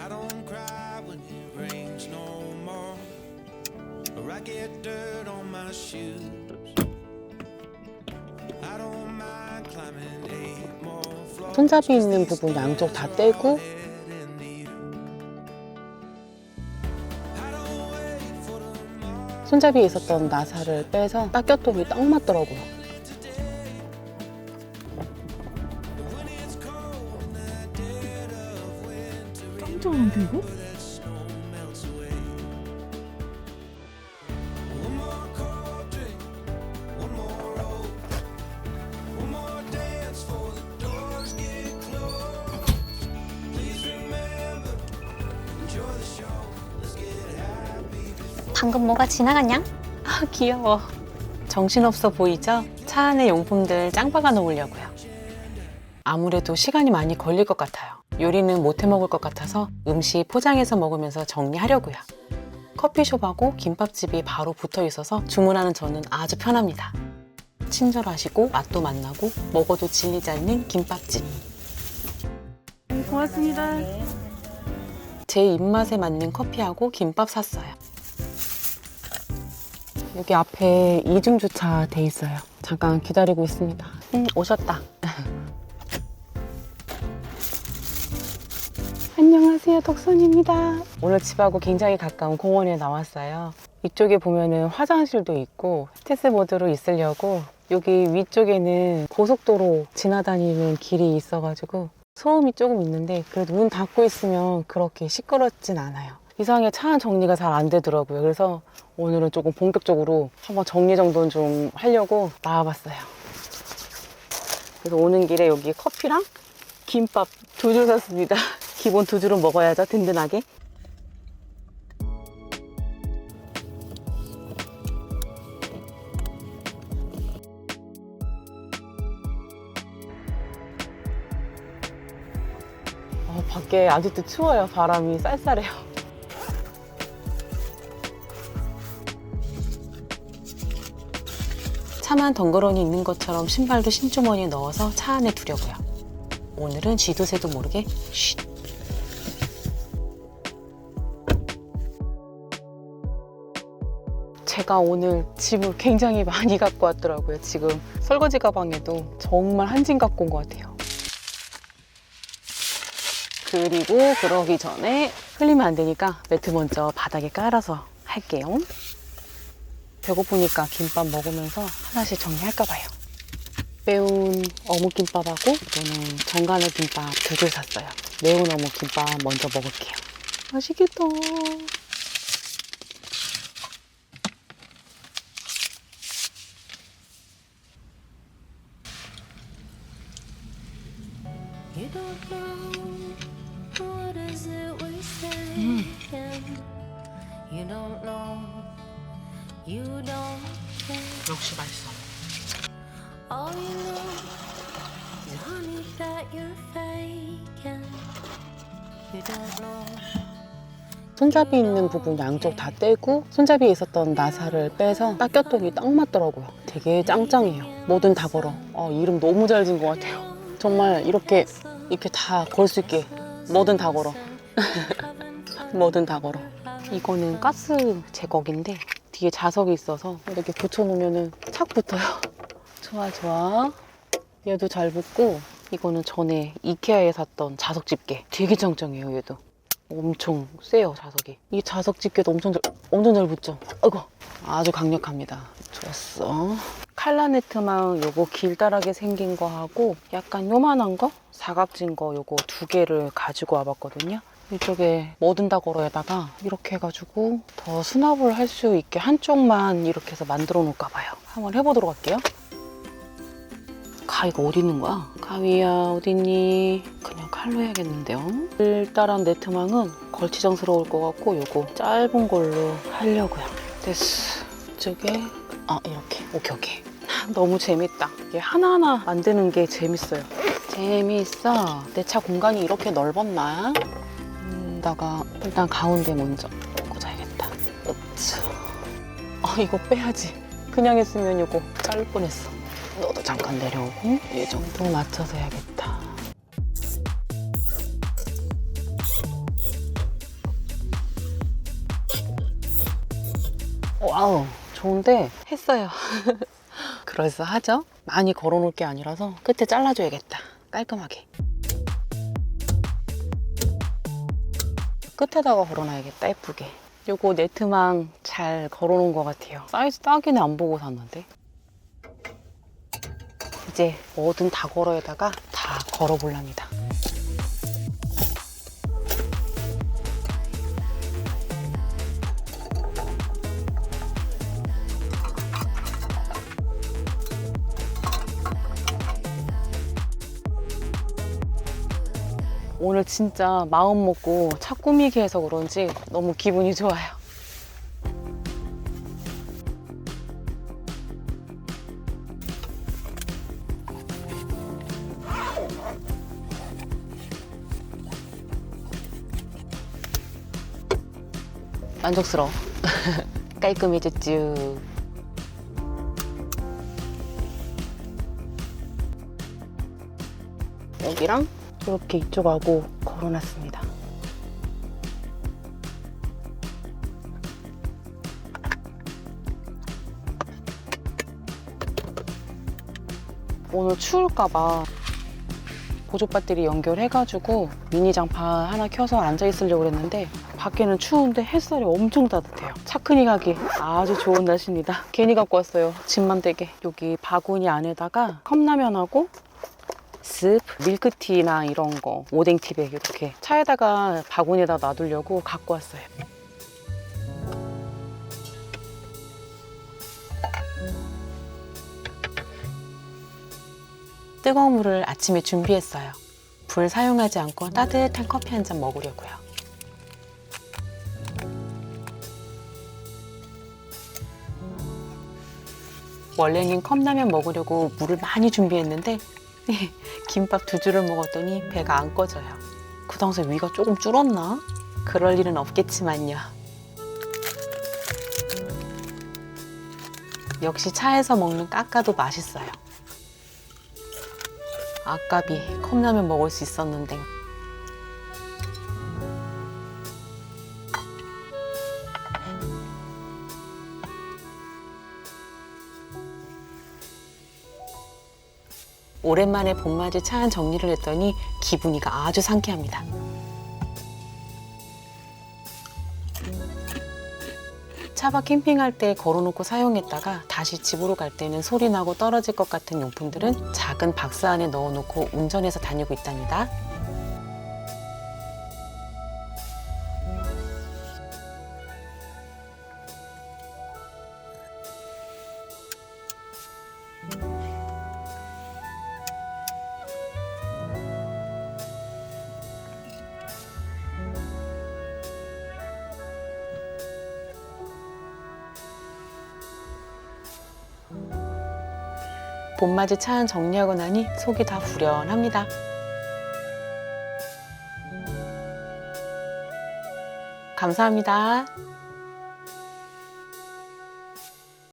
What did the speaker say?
I don't cry when it rains no more, or I get dirt on my shoes. I don't mind climbing 8 more floors. 손잡이 있는 부분 양쪽 다 떼고 손잡이에 있었던 나사를 빼서 딱 꼈더니 딱 맞더라고요. 짱짱한데 이거? 방금 뭐가 지나갔냐? 아 귀여워. 정신없어 보이죠? 차 안에 용품들 짱 박아 놓으려고요. 아무래도 시간이 많이 걸릴 것 같아요. 요리는 못 해 먹을 것 같아서 음식 포장해서 먹으면서 정리하려고요. 커피숍하고 김밥집이 바로 붙어 있어서 주문하는 저는 아주 편합니다. 친절하시고 맛도 맛나고 먹어도 질리지 않는 김밥집. 고맙습니다. 제 입맛에 맞는 커피하고 김밥 샀어요. 여기 앞에 이중 주차 돼 있어요. 잠깐 기다리고 있습니다. 오셨다. 안녕하세요, 덕선입니다. 오늘 집하고 굉장히 가까운 공원에 나왔어요. 이쪽에 보면은 화장실도 있고 스케이트보드로 있으려고 여기 위쪽에는 고속도로 지나다니는 길이 있어가지고 소음이 조금 있는데 그래도 문 닫고 있으면 그렇게 시끄럽진 않아요. 이상하게 차 정리가 잘 안 되더라고요. 그래서 오늘은 조금 본격적으로 한번 정리정돈 좀 하려고 나와봤어요. 그래서 오는 길에 여기 커피랑 김밥 2줄 샀습니다. 기본 2줄은 먹어야죠, 든든하게. 밖에 아직도 추워요. 바람이 쌀쌀해요. 차만 덩그러니 있는 것처럼 신발도 신주머니에 넣어서 차 안에 두려고요. 오늘은 쥐도 새도 모르게 쉿. 제가 오늘 짐을 굉장히 많이 갖고 왔더라고요. 지금 설거지 가방에도 정말 한 짐 갖고 온 것 같아요. 그리고 그러기 전에 흘리면 안 되니까 매트 먼저 바닥에 깔아서 할게요. 배고프니까 김밥 먹으면서 하나씩 정리할까 봐요. 매운 어묵김밥하고 이거는 정간의 김밥 2줄 샀어요. 매운 어묵김밥 먼저 먹을게요. 맛있겠다. You don't know what is it we're saying. You don't know. You don't care. 역시 맛있어. All you know is honey that you're faking. You don't know. 손잡이 있는 부분 양쪽 다 떼고 손잡이에 있었던 나사를 빼서 딱 꼈더니 딱 맞더라고요. 되게 짱짱해요. 뭐든 다 걸어. 이름 너무 잘 지은 것 같아요. 정말 이렇게 다 걸 수 있게 뭐든 다 걸어. 뭐든 다 걸어. 이거는 가스 제거기인데 뒤에 자석이 있어서 이렇게 붙여놓으면 착 붙어요. 좋아 좋아. 얘도 잘 붙고 이거는 전에 이케아에 샀던 자석 집게. 되게 짱짱해요. 얘도 엄청 세요. 자석이. 이 자석 집게도 엄청 잘 붙죠. 아이고 아주 강력합니다. 좋았어. 칼라네트망 요거 길다랗게 생긴 거 하고 약간 요만한 거 사각진 거 요거 2개를 가지고 와봤거든요. 이쪽에 뭐든 다 걸어에다가 이렇게 해가지고 더 수납을 할 수 있게 한쪽만 이렇게 해서 만들어 놓을까 봐요. 한번 해보도록 할게요. 가위가 어디 있는 거야? 가위야 어딨니? 그냥 칼로 해야겠는데요. 길다란 네트망은 걸치장스러울 것 같고 요거 짧은 걸로 하려고요. 됐어. 이쪽에 이렇게 오케이. 너무 재밌다. 이게 하나하나 만드는 게 재밌어요. 재밌어. 내 차 공간이 이렇게 넓었나? 다가 일단 가운데 먼저 꽂아야겠다. 으츠. 이거 빼야지. 그냥 했으면 이거 자를 뻔했어. 너도 잠깐 내려오고 이 정도 맞춰서 해야겠다. 와우, 좋은데 했어요. 그럴싸하죠? 많이 걸어놓을 게 아니라서 끝에 잘라줘야겠다. 깔끔하게. 끝에다가 걸어놔야겠다. 예쁘게. 요거 네트망 잘 걸어놓은 것 같아요. 사이즈 딱이네. 안 보고 샀는데. 이제 뭐든 다 걸어에다가 다 걸어볼랍니다. 오늘 진짜 마음 먹고 차 꾸미기 해서 그런지 너무 기분이 좋아요. 만족스러워. 깔끔해졌죠. 여기랑 이렇게 이쪽하고 걸어놨습니다. 오늘 추울까봐 보조 배터리 연결해가지고 미니 장판 하나 켜서 앉아있으려고 그랬는데 밖에는 추운데 햇살이 엄청 따뜻해요. 차크니 가기 아주 좋은 날씨입니다. 괜히 갖고 왔어요. 집만 되게. 여기 바구니 안에다가 컵라면하고 습, 밀크티나 이런 거, 오뎅티백 이렇게 차에다가 바구니에다 놔두려고 갖고 왔어요. 뜨거운 물을 아침에 준비했어요. 불 사용하지 않고 따뜻한 커피 한 잔 먹으려고요. 원래는 컵라면 먹으려고 물을 많이 준비했는데 김밥 2줄을 먹었더니 배가 안 꺼져요. 그 당시에 위가 조금 줄었나? 그럴 일은 없겠지만요. 역시 차에서 먹는 까까도 맛있어요. 아깝이 컵라면 먹을 수 있었는데. 오랜만에 봄맞이 차 한 정리를 했더니 기분이가 아주 상쾌합니다. 차박 캠핑할 때 걸어놓고 사용했다가 다시 집으로 갈 때는 소리 나고 떨어질 것 같은 용품들은 작은 박스 안에 넣어놓고 운전해서 다니고 있답니다. 봄맞이 차 한 정리하고 나니 속이 다 후련합니다. 감사합니다.